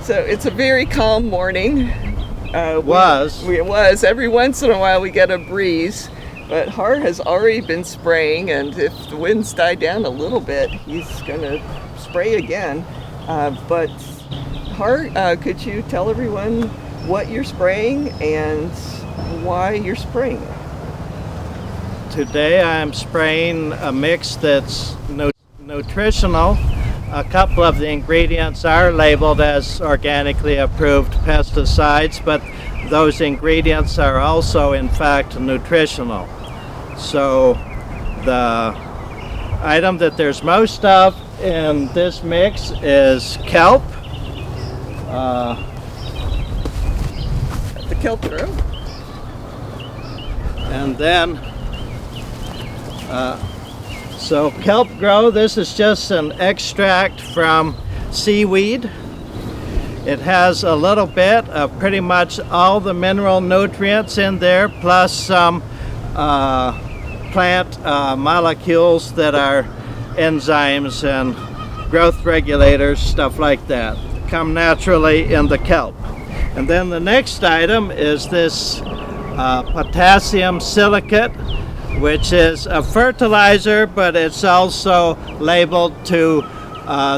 So it's a very calm morning. It was. It was. Every once in a while we get a breeze, but Har has already been spraying, and if the winds die down a little bit, he's going to spray again. But Har, could you tell everyone what you're spraying and why you're spraying it? Today I'm spraying a mix that's nutritional. A couple of the ingredients are labeled as organically approved pesticides, but those ingredients are also in fact nutritional. So the item that there's most of in this mix is kelp. The kelp grow. And then so kelp grow, this is just an extract from seaweed. It has a little bit of pretty much all the mineral nutrients in there, plus some plant molecules that are enzymes and growth regulators, stuff like that, come naturally in the kelp. And then the next item is this potassium silicate, which is a fertilizer, but it's also labeled to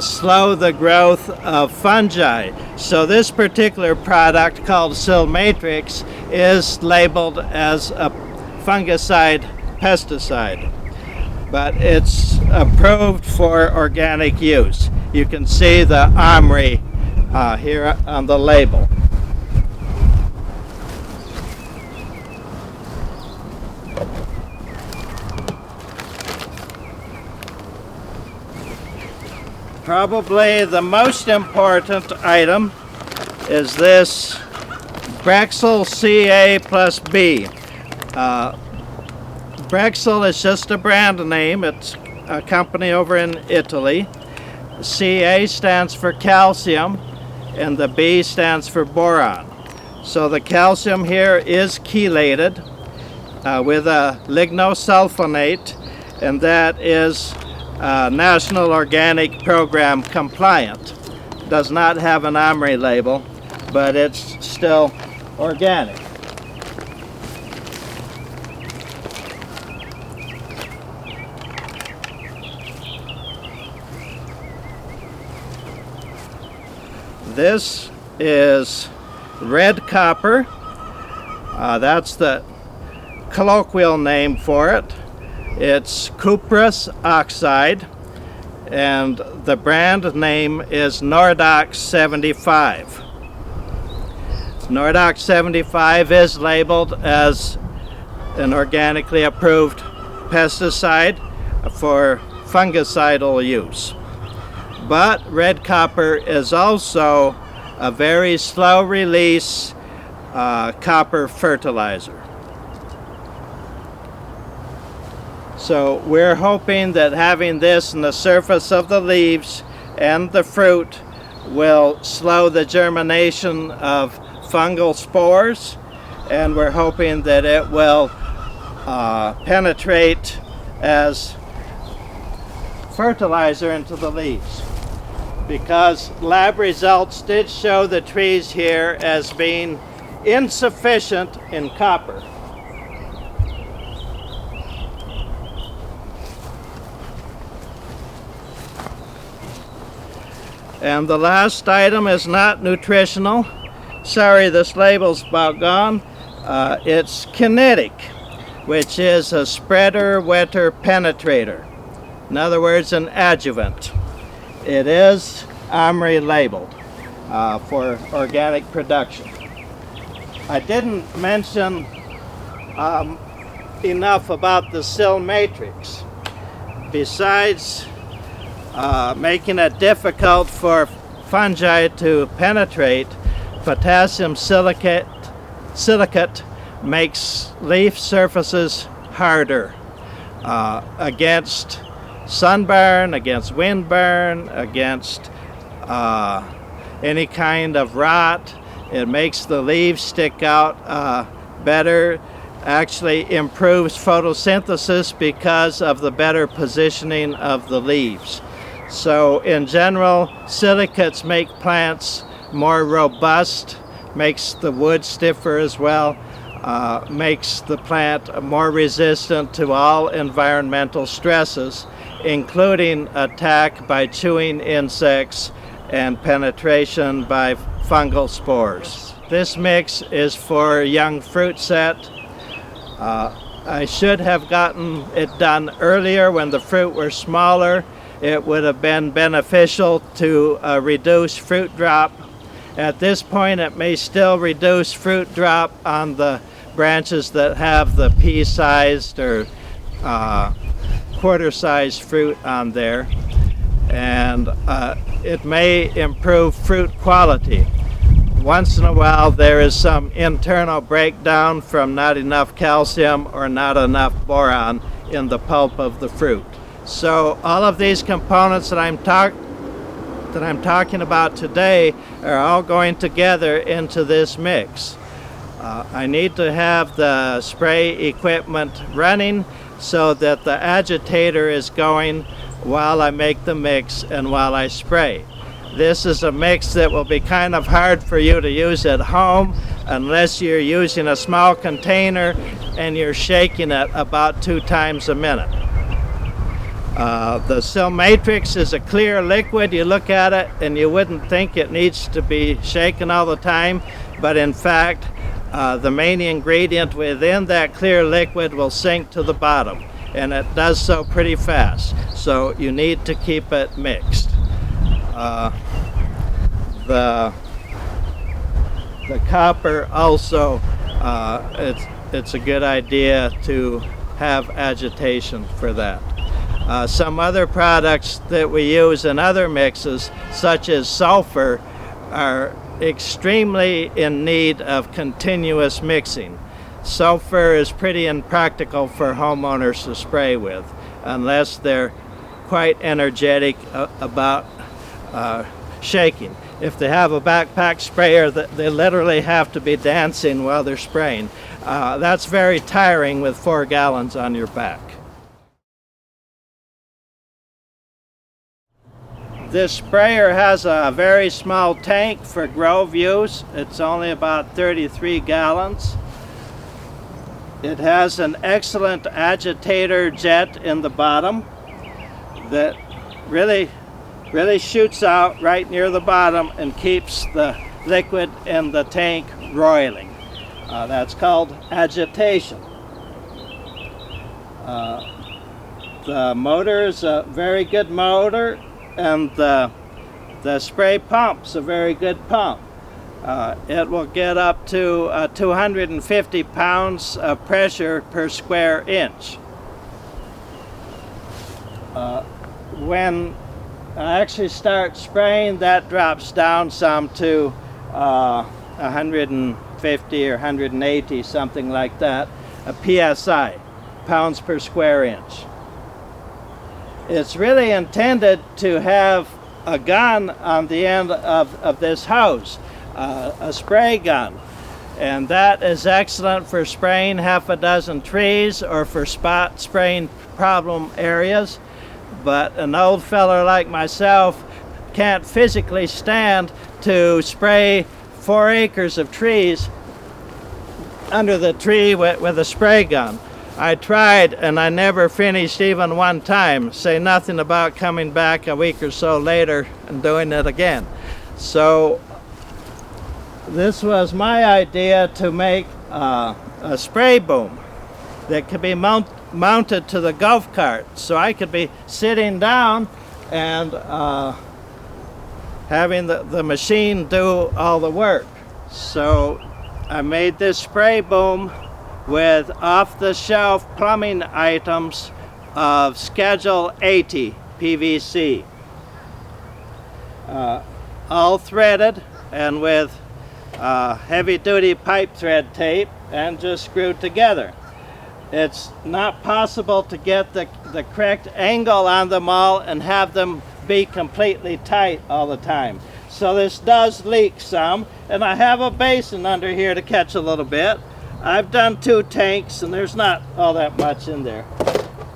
slow the growth of fungi. So this particular product, called Sil Matrix, is labeled as a fungicide pesticide, but it's approved for organic use. You can see the OMRI here on the label. Probably the most important item is this Brexil CA plus B. Brexil is just a brand name. It's a company over in Italy. CA stands for calcium and the B stands for boron. So the calcium here is chelated with a lignosulfonate, and that is National Organic Program compliant. Does not have an OMRI label, but it's still organic. This is red copper. That's the colloquial name for it. It's cuprous oxide, and the brand name is Nordox 75. Nordox 75 is labeled as an organically approved pesticide for fungicidal use. But red copper is also a very slow release copper fertilizer. So we're hoping that having this in the surface of the leaves and the fruit will slow the germination of fungal spores, and we're hoping that it will penetrate as fertilizer into the leaves, because lab results did show the trees here as being insufficient in copper. And the last item is not nutritional. Sorry, this label's about gone. It's kinetic, which is a spreader, wetter, penetrator. In other words, an adjuvant. It is OMRI labeled for organic production. I didn't mention enough about the Sil Matrix. Besides making it difficult for fungi to penetrate, potassium silicate makes leaf surfaces harder against sunburn, against windburn, against any kind of rot. It makes the leaves stick out better, actually improves photosynthesis because of the better positioning of the leaves. So in general, silicates make plants more robust, makes the wood stiffer as well, makes the plant more resistant to all environmental stresses, including attack by chewing insects and penetration by fungal spores. This mix is for young fruit set. I should have gotten it done earlier when the fruit were smaller. It would have been beneficial to reduce fruit drop. At this point, it may still reduce fruit drop on the branches that have the pea-sized or quarter-sized fruit on there, and it may improve fruit quality. Once in a while there is some internal breakdown from not enough calcium or not enough boron in the pulp of the fruit. So all of these components that I'm talking about today are all going together into this mix. I need to have the spray equipment running so that the agitator is going while I make the mix and while I spray. This is a mix that will be kind of hard for you to use at home unless you're using a small container and you're shaking it about 2 times a minute. The Sil Matrix is a clear liquid. You look at it and you wouldn't think it needs to be shaken all the time, but in fact the main ingredient within that clear liquid will sink to the bottom, and it does so pretty fast, so you need to keep it mixed. The copper also, it's a good idea to have agitation for that. Some other products that we use in other mixes, such as sulfur, are extremely in need of continuous mixing. Sulfur is pretty impractical for homeowners to spray with unless they're quite energetic about shaking. If they have a backpack sprayer, they literally have to be dancing while they're spraying. That's very tiring with 4 gallons on your back. This sprayer has a very small tank for grove use. It's only about 33 gallons. It has an excellent agitator jet in the bottom that really shoots out right near the bottom and keeps the liquid in the tank roiling. That's called agitation. The motor is a very good motor, and the spray pump's a very good pump. It will get up to 250 pounds of pressure per square inch. When I actually start spraying, that drops down some to 150 or 180, something like that, a PSI, pounds per square inch. It's really intended to have a gun on the end of this hose, a spray gun. And that is excellent for spraying half a dozen trees or for spot spraying problem areas. But an old feller like myself can't physically stand to spray 4 acres of trees under the tree with a spray gun. I tried and I never finished even one time, say nothing about coming back a week or so later and doing it again. So this was my idea to make a spray boom that could be mounted to the golf cart, so I could be sitting down and having the machine do all the work. So I made this spray boom with off-the-shelf plumbing items of Schedule 80 PVC, all threaded and with heavy-duty pipe thread tape and just screwed together. It's not possible to get the correct angle on them all and have them be completely tight all the time. So this does leak some, and I have a basin under here to catch a little bit. I've done 2 tanks and there's not all that much in there,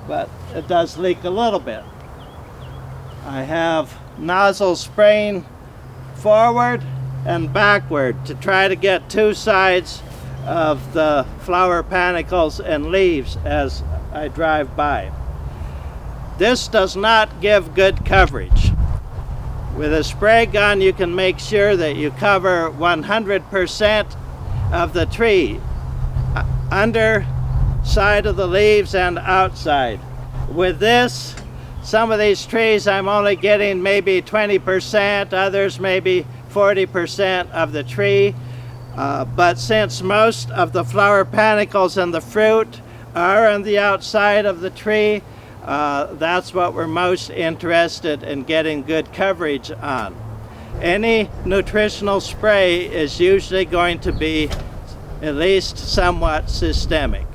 but it does leak a little bit. I have nozzle spraying forward and backward to try to get two sides of the flower panicles and leaves as I drive by. This does not give good coverage. With a spray gun, you can make sure that you cover 100% of the tree, underside of the leaves and outside. With this, some of these trees I'm only getting maybe 20%, others maybe 40% of the tree. But since most of the flower panicles and the fruit are on the outside of the tree, that's what we're most interested in getting good coverage on. Any nutritional spray is usually going to be at least somewhat systemic.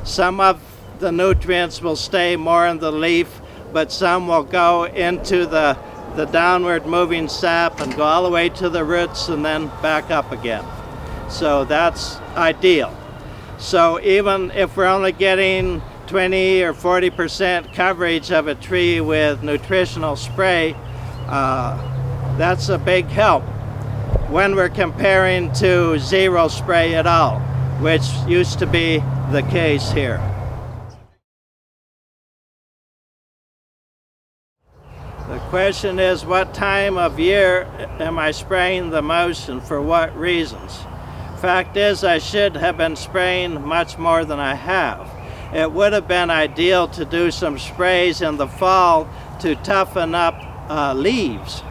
Some of the nutrients will stay more in the leaf, but some will go into the downward moving sap and go all the way to the roots and then back up again. So that's ideal. So even if we're only getting 20 or 40% coverage of a tree with nutritional spray, that's a big help when we're comparing to zero spray at all, which used to be the case here. The question is, what time of year am I spraying the most and for what reasons? Fact is, I should have been spraying much more than I have. It would have been ideal to do some sprays in the fall to toughen up leaves.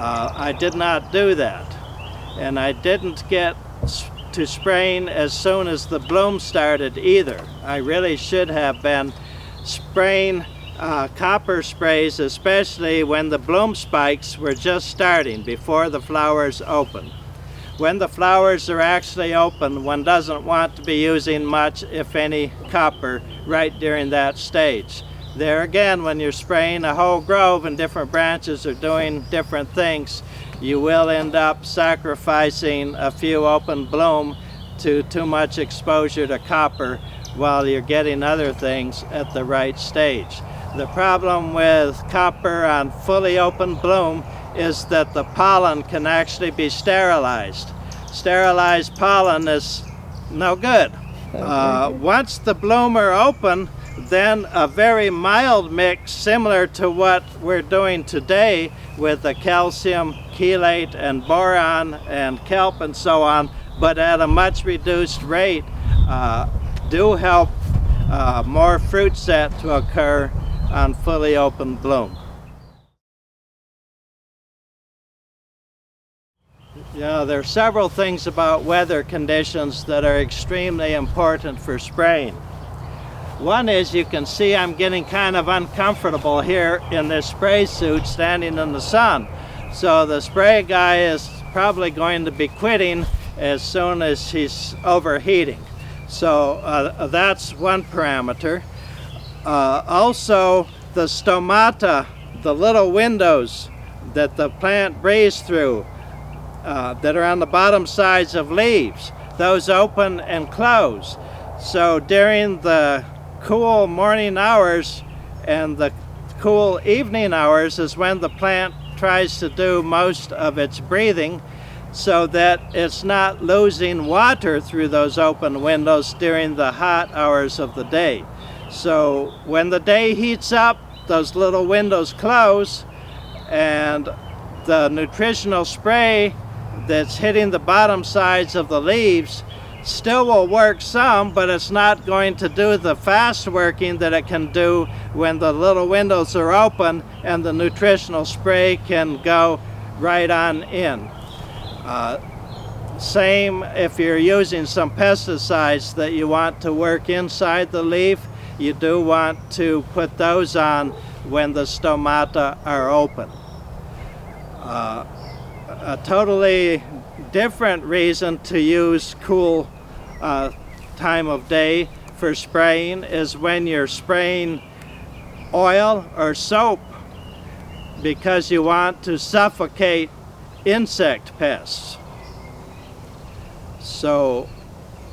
I did not do that, and I didn't get to spraying as soon as the bloom started either. I really should have been spraying copper sprays, especially when the bloom spikes were just starting, before the flowers open. When the flowers are actually open, one doesn't want to be using much, if any, copper right during that stage. There again, when you're spraying a whole grove and different branches are doing different things, you will end up sacrificing a few open bloom to too much exposure to copper while you're getting other things at the right stage. The problem with copper on fully open bloom is that the pollen can actually be sterilized. Sterilized pollen is no good. Once the bloom are open, then a very mild mix similar to what we're doing today with the calcium chelate and boron and kelp and so on, but at a much reduced rate, do help more fruit set to occur on fully open bloom. Yeah, there are several things about weather conditions that are extremely important for spraying. One is, you can see I'm getting kind of uncomfortable here in this spray suit standing in the sun. So the spray guy is probably going to be quitting as soon as he's overheating. So that's one parameter. Also, the stomata, the little windows that the plant breathes through, that are on the bottom sides of leaves, those open and close. So during the cool morning hours and the cool evening hours is when the plant tries to do most of its breathing, so that it's not losing water through those open windows during the hot hours of the day. So when the day heats up, those little windows close, and the nutritional spray that's hitting the bottom sides of the leaves still will work some, but it's not going to do the fast working that it can do when the little windows are open and the nutritional spray can go right on in. Same if you're using some pesticides that you want to work inside the leaf, you do want to put those on when the stomata are open. A totally different reason to use cool time of day for spraying is when you're spraying oil or soap, because you want to suffocate insect pests. So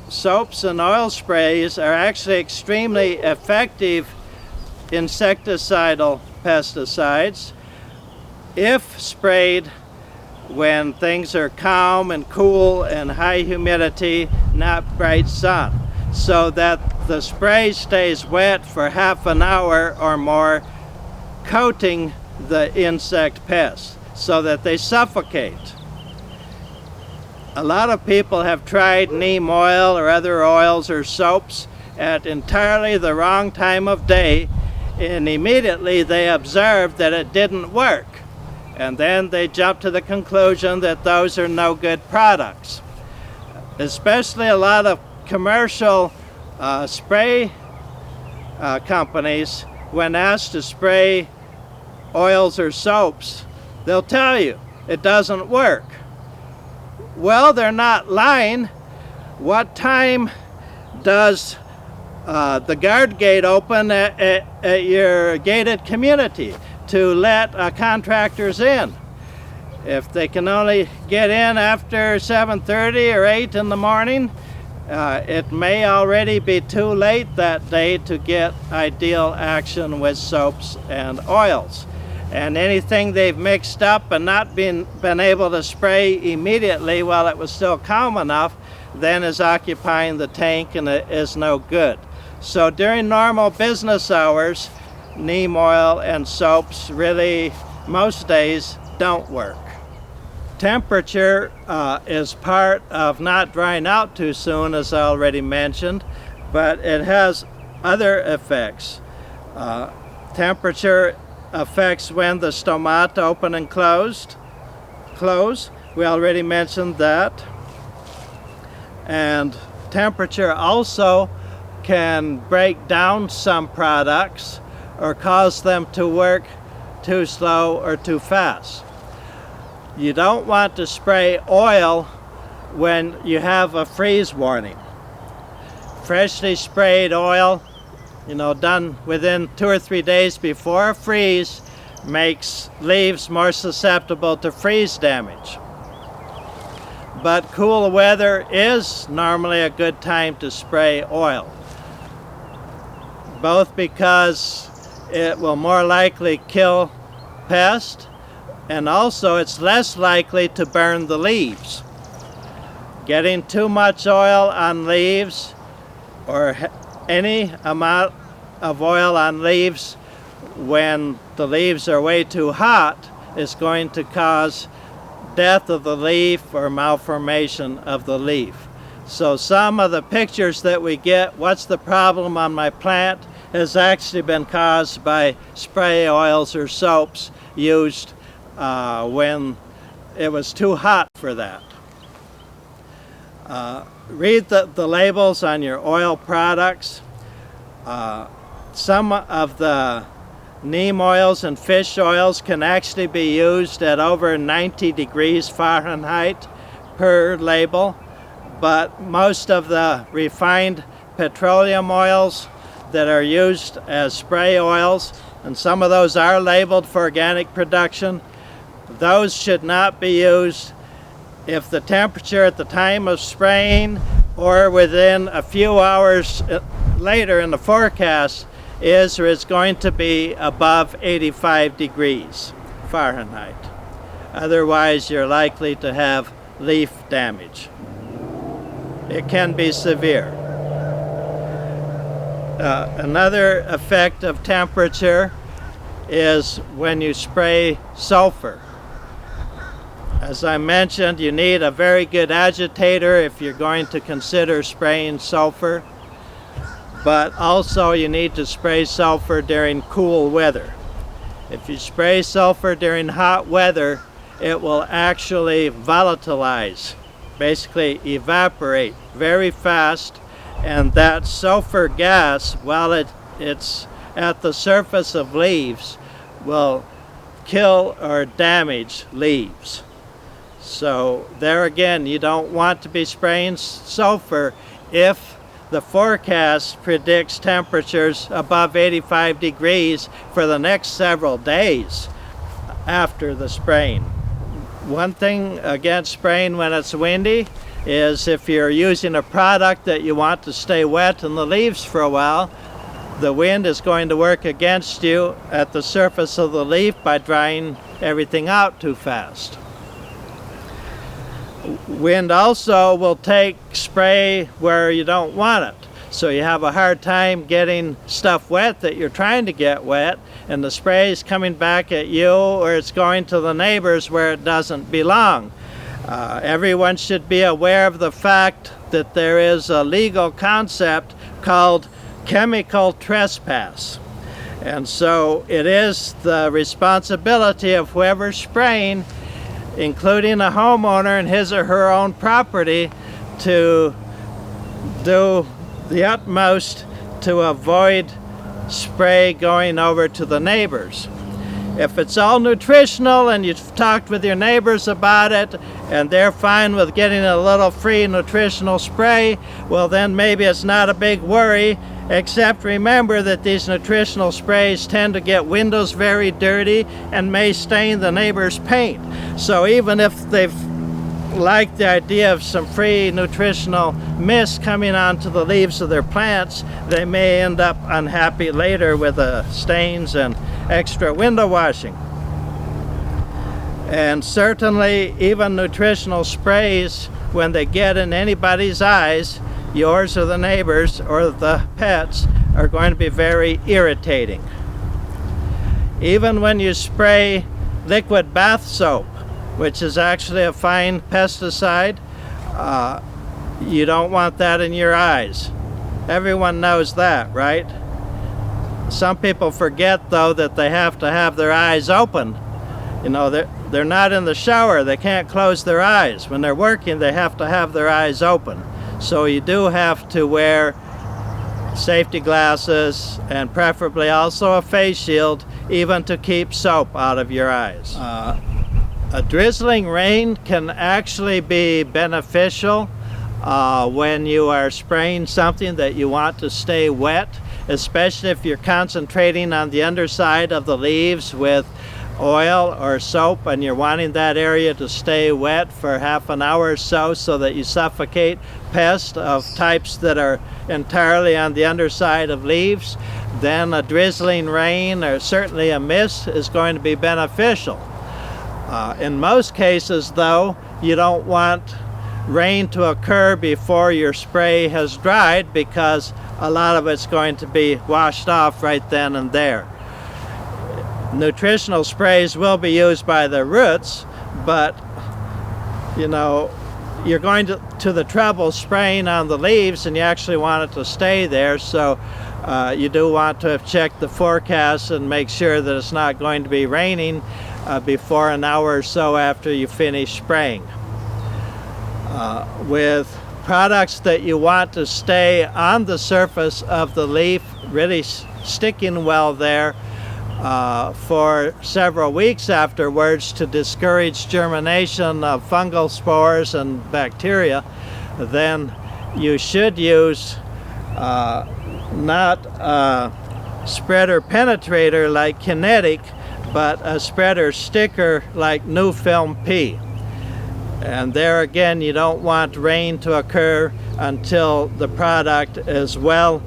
soaps and oil sprays are actually extremely effective insecticidal pesticides if sprayed when things are calm and cool and high humidity, not bright sun, so that the spray stays wet for half an hour or more, coating the insect pests so that they suffocate. A lot of people have tried neem oil or other oils or soaps at entirely the wrong time of day, and immediately they observed that it didn't work. And then they jump to the conclusion that those are no good products. Especially a lot of commercial spray companies, when asked to spray oils or soaps, they'll tell you it doesn't work. Well, they're not lying. What time does the guard gate open at your gated community to let contractors in? If they can only get in after 7:30 or 8 in the morning, it may already be too late that day to get ideal action with soaps and oils. And anything they've mixed up and not been able to spray immediately while it was still calm enough, then is occupying the tank, and it is no good. So during normal business hours, neem oil and soaps really most days don't work. Temperature is part of not drying out too soon, as I already mentioned, but it has other effects. Temperature affects when the stomata open and close. We already mentioned that. And temperature also can break down some products or cause them to work too slow or too fast. You don't want to spray oil when you have a freeze warning. Freshly sprayed oil, done within 2 or 3 days before a freeze, makes leaves more susceptible to freeze damage. But cool weather is normally a good time to spray oil, both because it will more likely kill pests, and also it's less likely to burn the leaves. Getting too much oil on leaves, or any amount of oil on leaves when the leaves are way too hot, is going to cause death of the leaf or malformation of the leaf. So some of the pictures that we get, what's the problem on my plant, has actually been caused by spray oils or soaps used when it was too hot for that. Read the labels on your oil products. Some of the neem oils and fish oils can actually be used at over 90 degrees Fahrenheit per label, but most of the refined petroleum oils that are used as spray oils, and some of those are labeled for organic production, those should not be used if the temperature at the time of spraying or within a few hours later in the forecast is or is going to be above 85 degrees Fahrenheit. Otherwise, you're likely to have leaf damage. It can be severe. Another effect of temperature is when you spray sulfur. As I mentioned, you need a very good agitator if you're going to consider spraying sulfur, but also you need to spray sulfur during cool weather. If you spray sulfur during hot weather, it will actually volatilize, basically evaporate very fast, and that sulfur gas, while it's at the surface of leaves, will kill or damage leaves. So there again, you don't want to be spraying sulfur if the forecast predicts temperatures above 85 degrees for the next several days after the spraying. One thing against spraying when it's windy is if you're using a product that you want to stay wet in the leaves for a while, the wind is going to work against you at the surface of the leaf by drying everything out too fast. Wind also will take spray where you don't want it. So you have a hard time getting stuff wet that you're trying to get wet, and the spray is coming back at you, or it's going to the neighbors where it doesn't belong. Everyone should be aware of the fact that there is a legal concept called chemical trespass. And so it is the responsibility of whoever's spraying, including a homeowner in his or her own property, to do the utmost to avoid spray going over to the neighbors. If it's all nutritional and you've talked with your neighbors about it and they're fine with getting a little free nutritional spray, well then maybe it's not a big worry, except remember that these nutritional sprays tend to get windows very dirty and may stain the neighbor's paint. So even if they've liked the idea of some free nutritional mist coming onto the leaves of their plants, they may end up unhappy later with the stains and extra window washing. And certainly even nutritional sprays, when they get in anybody's eyes, yours or the neighbors or the pets, are going to be very irritating. Even when you spray liquid bath soap, which is actually a fine pesticide, you don't want that in your eyes. Everyone knows that, right? Some people forget, though, that they have to have their eyes open. You know, they're not in the shower, they can't close their eyes. When they're working, they have to have their eyes open. So you do have to wear safety glasses and preferably also a face shield, even to keep soap out of your eyes. A drizzling rain can actually be beneficial when you are spraying something that you want to stay wet, especially if you're concentrating on the underside of the leaves with oil or soap and you're wanting that area to stay wet for half an hour or so that you suffocate pests of types that are entirely on the underside of leaves. Then a drizzling rain or certainly a mist is going to be beneficial. In most cases, though, you don't want rain to occur before your spray has dried, because a lot of it's going to be washed off right then and there. Nutritional sprays will be used by the roots, but you know, you're going to the trouble spraying on the leaves and you actually want it to stay there, so you do want to have checked the forecast and make sure that it's not going to be raining before an hour or so after you finish spraying. With products that you want to stay on the surface of the leaf, really sticking well there for several weeks afterwards to discourage germination of fungal spores and bacteria, then you should use not a spreader penetrator like Kinetic, but a spreader sticker like New Film P. And there again, you don't want rain to occur until the product is well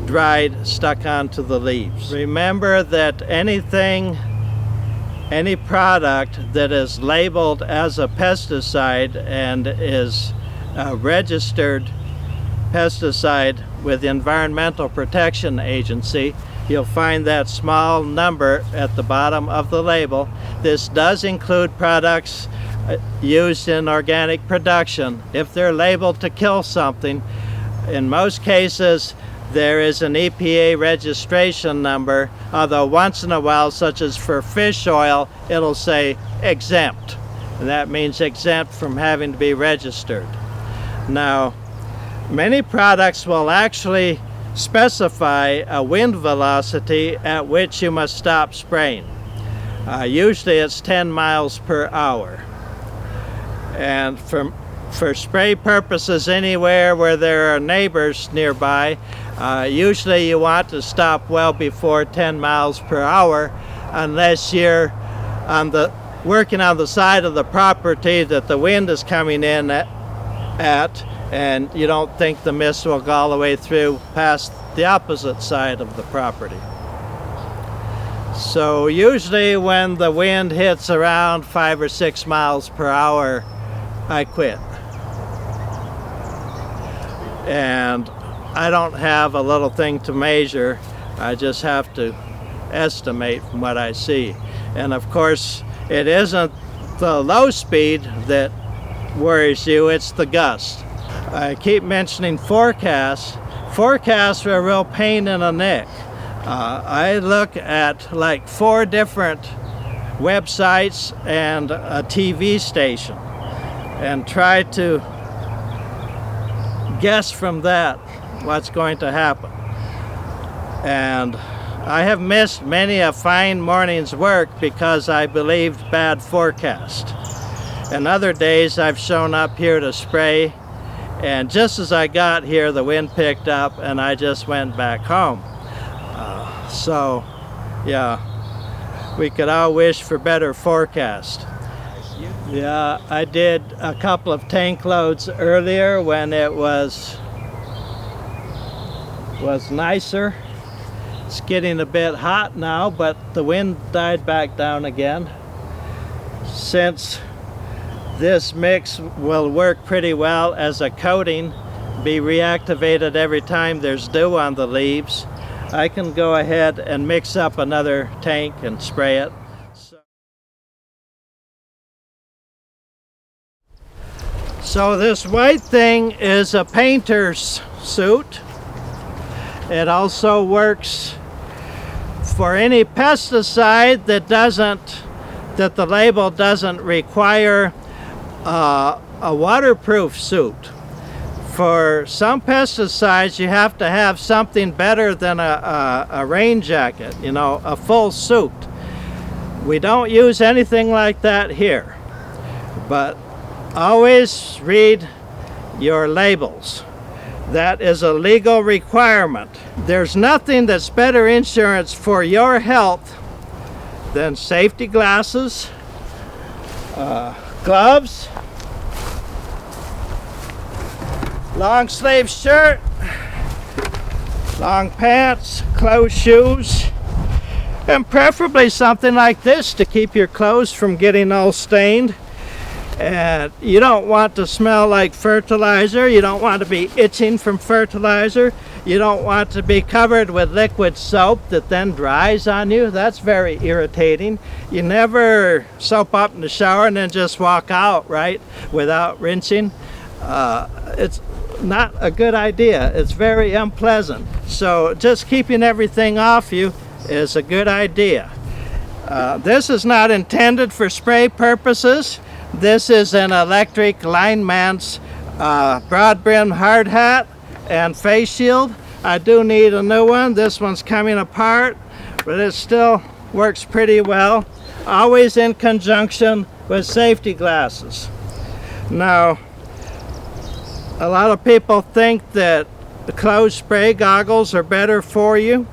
dried, stuck onto the leaves. Remember that any product that is labeled as a pesticide and is a registered pesticide with the Environmental Protection Agency, you'll find that small number at the bottom of the label. This does include products used in organic production. If they're labeled to kill something, in most cases there is an EPA registration number, although once in a while, such as for fish oil, it'll say exempt, and that means exempt from having to be registered. Now, many products will actually specify a wind velocity at which you must stop spraying. Usually it's 10 miles per hour. And for spray purposes anywhere where there are neighbors nearby, usually you want to stop well before 10 miles per hour, unless you're working on the side of the property that the wind is coming in at, and you don't think the mist will go all the way through past the opposite side of the property. So usually when the wind hits around 5 or 6 miles per hour, I quit. And I don't have a little thing to measure. I just have to estimate from what I see. And of course, it isn't the low speed that worries you, it's the gust. I keep mentioning forecasts. Forecasts are a real pain in the neck. I look at like 4 different websites and a TV station and try to guess from that what's going to happen. And I have missed many a fine morning's work because I believed bad forecast. And other days I've shown up here to spray, and just as I got here the wind picked up and I just went back home. So yeah, we could all wish for better forecast. Yeah, I did a couple of tank loads earlier when it was nicer. It's getting a bit hot now, but the wind died back down again. Since this mix will work pretty well as a coating, be reactivated every time there's dew on the leaves, I can go ahead and mix up another tank and spray it. So this white thing is a painter's suit. It also works for any pesticide that the label doesn't require a waterproof suit. For some pesticides, you have to have something better than a rain jacket, you know, a full suit. We don't use anything like that here, but always read your labels. That is a legal requirement. There's nothing that's better insurance for your health than safety glasses, gloves, long sleeve shirt, long pants, closed shoes, and preferably something like this to keep your clothes from getting all stained. And you don't want to smell like fertilizer. You don't want to be itching from fertilizer. You don't want to be covered with liquid soap that then dries on you. That's very irritating. You never soap up in the shower and then just walk out, right, without rinsing. It's not a good idea. It's very unpleasant. So just keeping everything off you is a good idea. This is not intended for spray purposes. This is an electric lineman's broad brim hard hat and face shield. I do need a new one. This one's coming apart, but it still works pretty well. Always in conjunction with safety glasses. Now, a lot of people think that the closed spray goggles are better for you,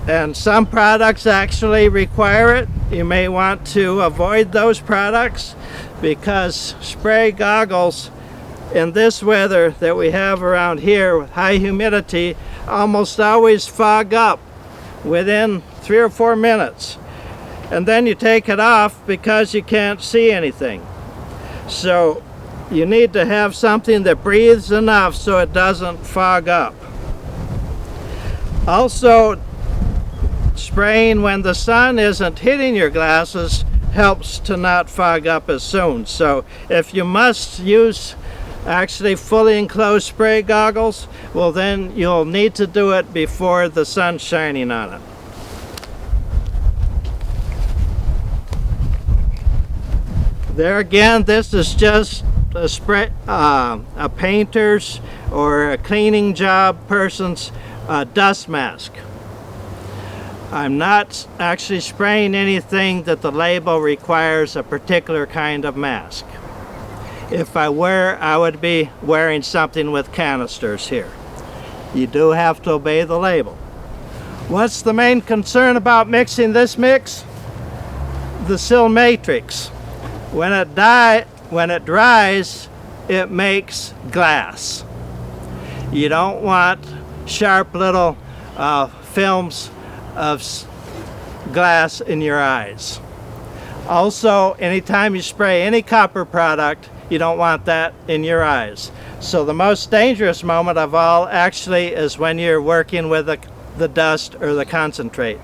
and some products actually require it. You may want to avoid those products because spray goggles in this weather that we have around here with high humidity almost always fog up within 3 or 4 minutes, and then you take it off because you can't see anything. So you need to have something that breathes enough so it doesn't fog up. Also, spraying when the sun isn't hitting your glasses helps to not fog up as soon. So if you must use actually fully enclosed spray goggles, well then you'll need to do it before the sun's shining on it. There again, this is just a spray, a painter's or a cleaning job person's dust mask. I'm not actually spraying anything that the label requires a particular kind of mask. If I were, I would be wearing something with canisters here. You do have to obey the label. What's the main concern about mixing this mix? The sill matrix. When it dries, it makes glass. You don't want sharp little films of glass in your eyes. Also, anytime you spray any copper product, You don't want that in your eyes. So the most dangerous moment of all actually is when you're working with the dust or the concentrate.